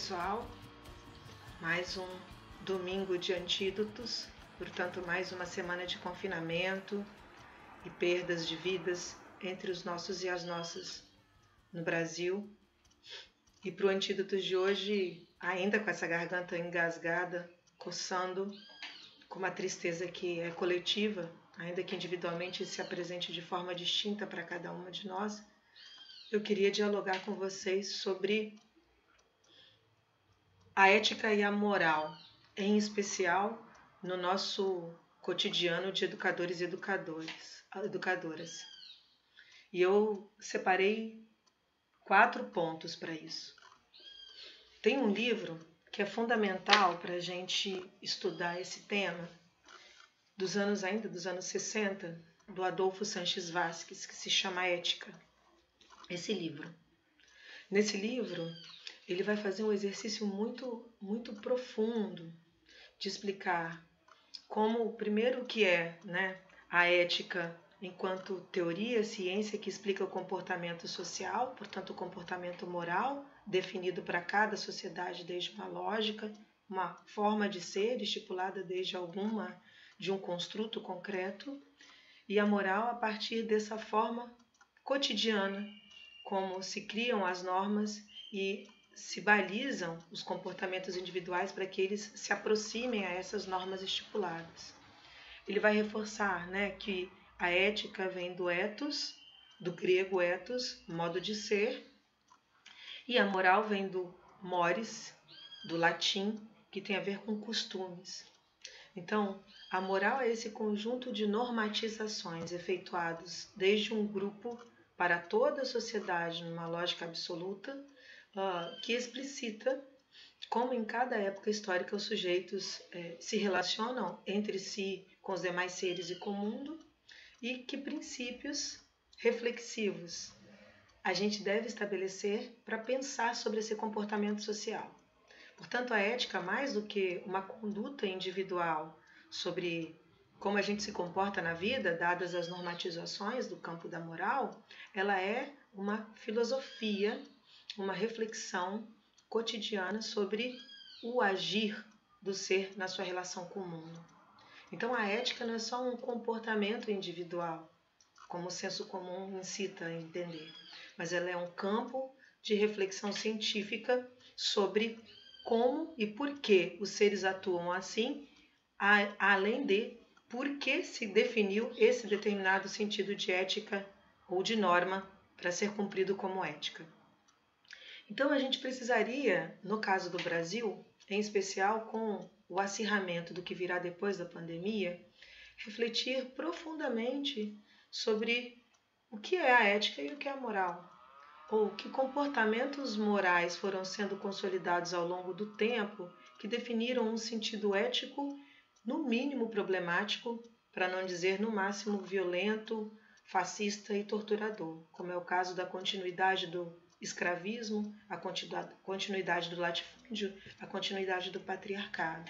pessoal, mais um domingo de antídotos, portanto mais uma semana de confinamento e perdas de vidas entre os nossos e as nossas no Brasil. E para o antídoto de hoje, ainda com essa garganta engasgada, coçando, com uma tristeza que é coletiva, ainda que individualmente se apresente de forma distinta para cada uma de nós, eu queria dialogar com vocês sobre a ética e a moral, em especial no nosso cotidiano de educadores e educadoras. E eu separei 4 pontos para isso. Tem um livro que é fundamental para a gente estudar esse tema, dos anos 60, do Adolfo Sanches Vasquez, que se chama Ética. Nesse livro, ele vai fazer um exercício muito profundo de explicar como, primeiro, o que é, a ética enquanto teoria, ciência que explica o comportamento social, portanto, o comportamento moral, definido para cada sociedade desde uma lógica, uma forma de ser estipulada desde de um construto concreto, e a moral a partir dessa forma cotidiana, como se criam as normas e se balizam os comportamentos individuais para que eles se aproximem a essas normas estipuladas. Ele vai reforçar, que a ética vem do ethos, do grego ethos, modo de ser, e a moral vem do mores, do latim, que tem a ver com costumes. Então, a moral é esse conjunto de normatizações efetuados desde um grupo para toda a sociedade numa lógica absoluta, que explicita como em cada época histórica os sujeitos se relacionam entre si com os demais seres e com o mundo, e que princípios reflexivos a gente deve estabelecer para pensar sobre esse comportamento social. Portanto, a ética, mais do que uma conduta individual sobre como a gente se comporta na vida, dadas as normatizações do campo da moral, ela é uma filosofia, uma reflexão cotidiana sobre o agir do ser na sua relação com o mundo. Então, a ética não é só um comportamento individual, como o senso comum incita a entender, mas ela é um campo de reflexão científica sobre como e por que os seres atuam assim, além de por que se definiu esse determinado sentido de ética ou de norma para ser cumprido como ética. Então, a gente precisaria, no caso do Brasil, em especial com o acirramento do que virá depois da pandemia, refletir profundamente sobre o que é a ética e o que é a moral, ou que comportamentos morais foram sendo consolidados ao longo do tempo que definiram um sentido ético no mínimo problemático, para não dizer no máximo violento, fascista e torturador, como é o caso da continuidade do escravismo, a continuidade do latifúndio, a continuidade do patriarcado.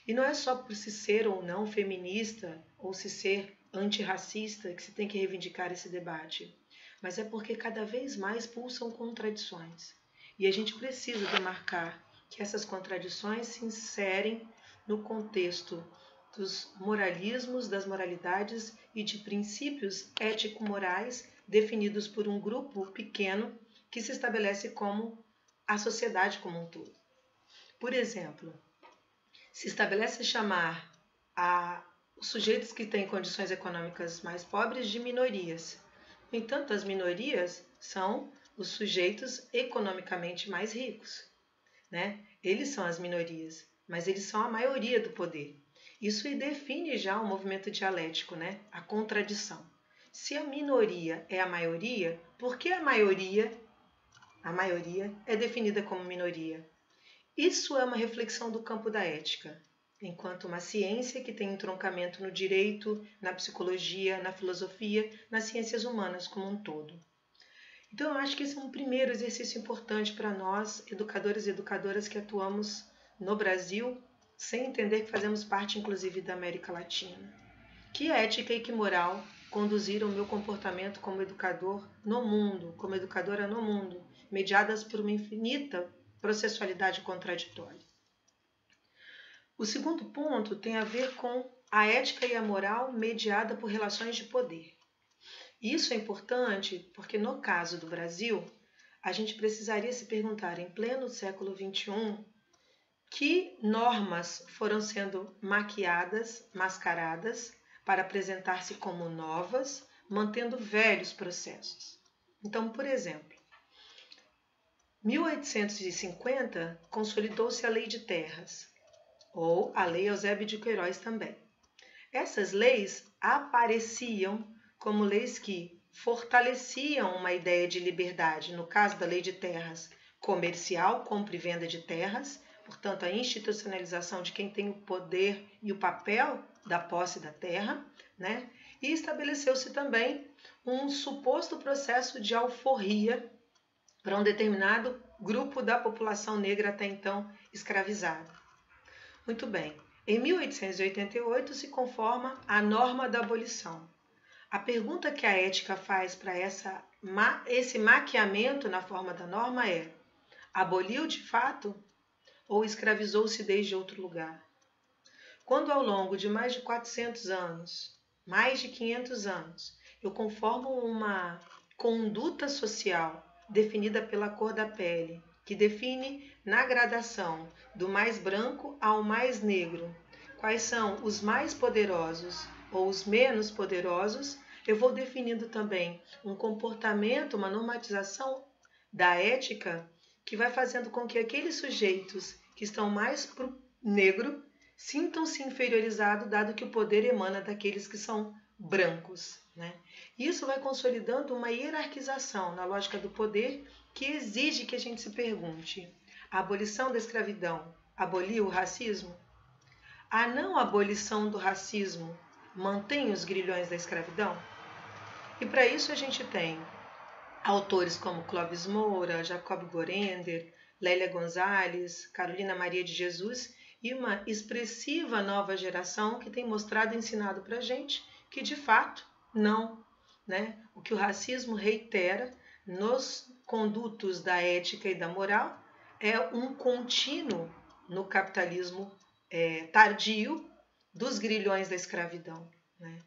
E não é só por se ser ou não feminista ou se ser antirracista que se tem que reivindicar esse debate, mas é porque cada vez mais pulsam contradições. E a gente precisa demarcar que essas contradições se inserem no contexto dos moralismos, das moralidades e de princípios ético-morais definidos por um grupo pequeno que se estabelece como a sociedade como um todo. Por exemplo, se estabelece chamar os sujeitos que têm condições econômicas mais pobres de minorias. No entanto, as minorias são os sujeitos economicamente mais ricos. Eles são as minorias, mas eles são a maioria do poder. Isso define já um movimento dialético, a contradição. Se a minoria é a maioria, por que a maioria é definida como minoria? Isso é uma reflexão do campo da ética, enquanto uma ciência que tem entroncamento no direito, na psicologia, na filosofia, nas ciências humanas como um todo. Então, eu acho que esse é um primeiro exercício importante para nós, educadores e educadoras que atuamos no Brasil, sem entender que fazemos parte, inclusive, da América Latina. Que ética e que moral conduziram o meu comportamento como educador no mundo, como educadora no mundo, mediadas por uma infinita processualidade contraditória. O segundo ponto tem a ver com a ética e a moral mediada por relações de poder. Isso é importante porque, no caso do Brasil, a gente precisaria se perguntar, em pleno século XXI, que normas foram sendo maquiadas, mascaradas, para apresentar-se como novas, mantendo velhos processos. Então, por exemplo, 1850 consolidou-se a Lei de Terras, ou a Lei Eusébio de Queiroz também. Essas leis apareciam como leis que fortaleciam uma ideia de liberdade, no caso da Lei de Terras comercial, compra e venda de terras, portanto, a institucionalização de quem tem o poder e o papel da posse da terra, né? E estabeleceu-se também um suposto processo de alforria para um determinado grupo da população negra até então escravizada. Muito bem, em 1888 se conforma a norma da abolição. A pergunta que a ética faz para esse maquiamento na forma da norma é: aboliu de fato ou escravizou-se desde outro lugar? Quando ao longo de mais de 400 anos, mais de 500 anos, eu conformo uma conduta social definida pela cor da pele, que define na gradação do mais branco ao mais negro quais são os mais poderosos ou os menos poderosos, eu vou definindo também um comportamento, uma normatização da ética que vai fazendo com que aqueles sujeitos que estão mais para o negro sintam-se inferiorizados, dado que o poder emana daqueles que são brancos, né? Isso vai consolidando uma hierarquização na lógica do poder que exige que a gente se pergunte: a abolição da escravidão aboliu o racismo? A não abolição do racismo mantém os grilhões da escravidão? E para isso a gente tem autores como Clóvis Moura, Jacob Gorender, Lélia Gonzalez, Carolina Maria de Jesus e uma expressiva nova geração que tem mostrado e ensinado para a gente que, de fato, não, né? O que o racismo reitera nos condutos da ética e da moral é um contínuo no capitalismo tardio dos grilhões da escravidão, né?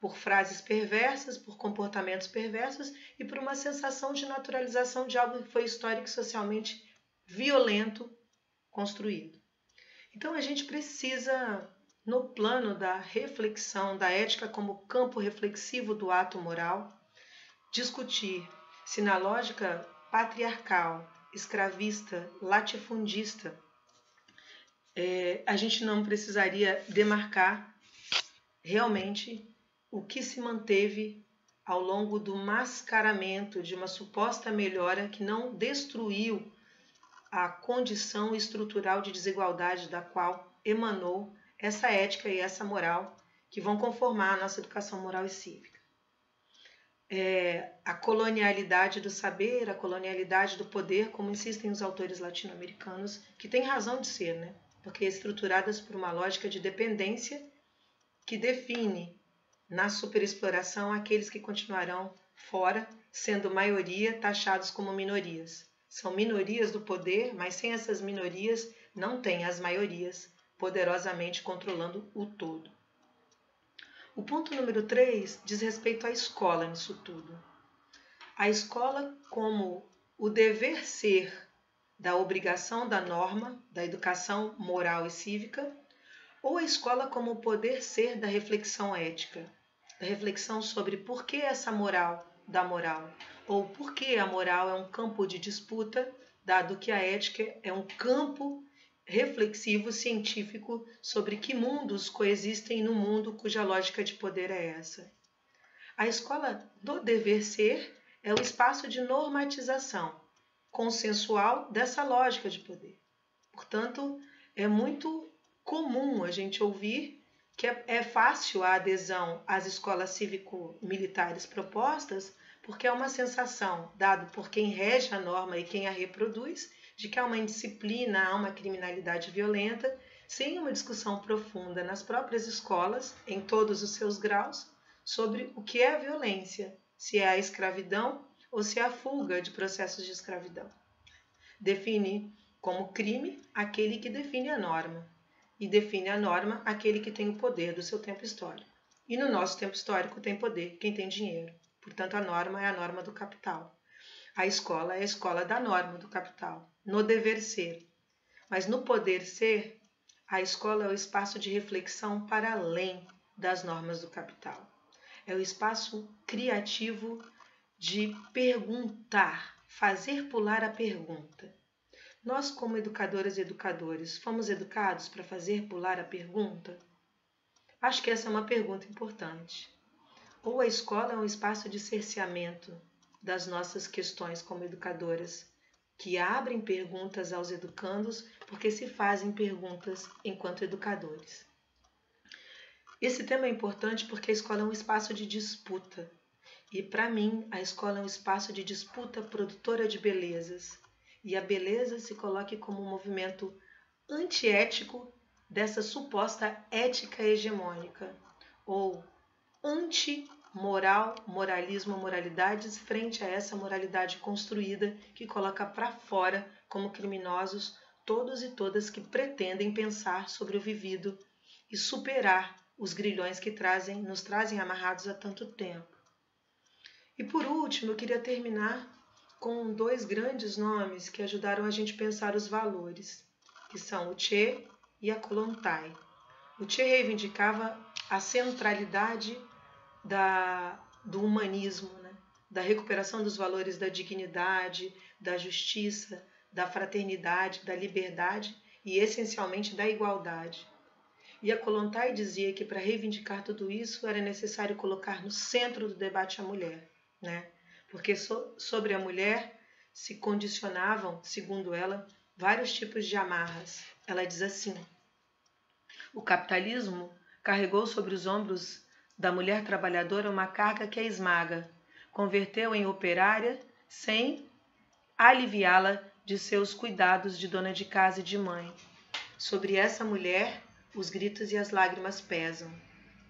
Por frases perversas, por comportamentos perversos e por uma sensação de naturalização de algo que foi histórico e socialmente violento construído. Então a gente precisa, no plano da reflexão da ética como campo reflexivo do ato moral, discutir se na lógica patriarcal, escravista, latifundista, a gente não precisaria demarcar realmente o que se manteve ao longo do mascaramento de uma suposta melhora que não destruiu a condição estrutural de desigualdade da qual emanou essa ética e essa moral que vão conformar a nossa educação moral e cívica. A colonialidade do saber, a colonialidade do poder, como insistem os autores latino-americanos, que tem razão de ser, né? Porque estruturadas por uma lógica de dependência que define na superexploração aqueles que continuarão fora, sendo maioria taxados como minorias. São minorias do poder, mas sem essas minorias não tem as maiorias poderosamente controlando o todo. O ponto número 3 diz respeito à escola nisso tudo. A escola como o dever ser da obrigação da norma, da educação moral e cívica, ou a escola como o poder ser da reflexão ética, da reflexão sobre por que essa moral da moral, ou por que a moral é um campo de disputa, dado que a ética é um campo reflexivo científico sobre que mundos coexistem no mundo cuja lógica de poder é essa. A escola do dever ser é o espaço de normatização consensual dessa lógica de poder. Portanto, é muito comum a gente ouvir que é fácil a adesão às escolas cívico-militares propostas, porque é uma sensação, dado por quem rege a norma e quem a reproduz, de que há uma indisciplina, há uma criminalidade violenta, sem uma discussão profunda nas próprias escolas, em todos os seus graus, sobre o que é a violência, se é a escravidão ou se é a fuga de processos de escravidão. Define como crime aquele que define a norma, e define a norma aquele que tem o poder do seu tempo histórico. E no nosso tempo histórico tem poder quem tem dinheiro. Portanto, a norma é a norma do capital. A escola é a escola da norma do capital, no dever ser. Mas no poder ser, a escola é o espaço de reflexão para além das normas do capital. É o espaço criativo de perguntar, fazer pular a pergunta. Nós, como educadoras e educadores, fomos educados para fazer pular a pergunta? Acho que essa é uma pergunta importante. Ou a escola é um espaço de cerceamento das nossas questões como educadoras, que abrem perguntas aos educandos porque se fazem perguntas enquanto educadores. Esse tema é importante porque a escola é um espaço de disputa. E, para mim, a escola é um espaço de disputa produtora de belezas. E a beleza se coloque como um movimento antiético dessa suposta ética hegemônica, ou anti-moral, moralismo, moralidades, frente a essa moralidade construída que coloca para fora como criminosos todos e todas que pretendem pensar sobre o vivido e superar os grilhões que nos trazem amarrados há tanto tempo. E por último, eu queria terminar com dois grandes nomes que ajudaram a gente a pensar os valores, que são o Che e a Kollontai. O Che reivindicava a centralidade do humanismo, né? Da recuperação dos valores da dignidade, da justiça, da fraternidade, da liberdade e, essencialmente, da igualdade. E a Kollontai dizia que para reivindicar tudo isso era necessário colocar no centro do debate a mulher, né? Porque sobre a mulher se condicionavam, segundo ela, vários tipos de amarras. Ela diz assim: o capitalismo carregou sobre os ombros da mulher trabalhadora uma carga que a esmaga, converteu em operária sem aliviá-la de seus cuidados de dona de casa e de mãe. Sobre essa mulher, os gritos e as lágrimas pesam,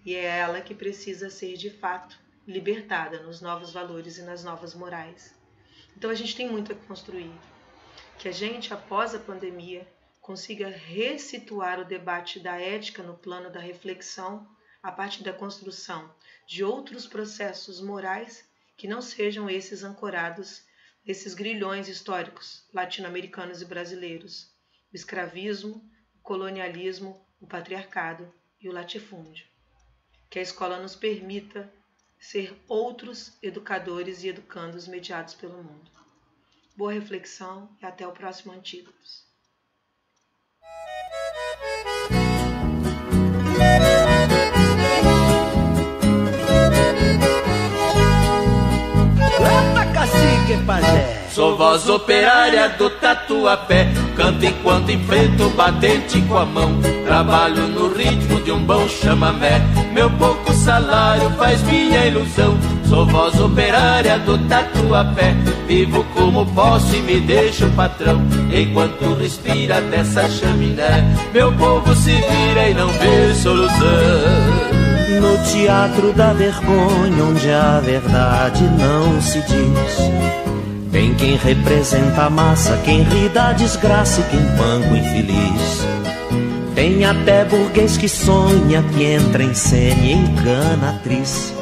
e é ela que precisa ser, de fato, libertada nos novos valores e nas novas morais. Então a gente tem muito a construir. Que a gente, após a pandemia, consiga ressituar o debate da ética no plano da reflexão a partir da construção de outros processos morais que não sejam esses ancorados, esses grilhões históricos latino-americanos e brasileiros, o escravismo, o colonialismo, o patriarcado e o latifúndio. Que a escola nos permita ser outros educadores e educandos mediados pelo mundo. Boa reflexão e até o próximo Antídotos. Lata, cacique, pajé. Sou voz operária do Tatuapé, canto enquanto enfrento o batente com a mão. Trabalho no ritmo de um bom chamamé, meu pouco salário faz minha ilusão. Sou voz operária do Tatuapé, vivo como posso e me deixo patrão. Enquanto respira dessa chaminé, meu povo se vira e não vê solução. No teatro da vergonha, onde a verdade não se diz, tem quem representa a massa, quem ri da desgraça e quem banca o infeliz. Tem até burguês que sonha, que entra em cena e engana a atriz.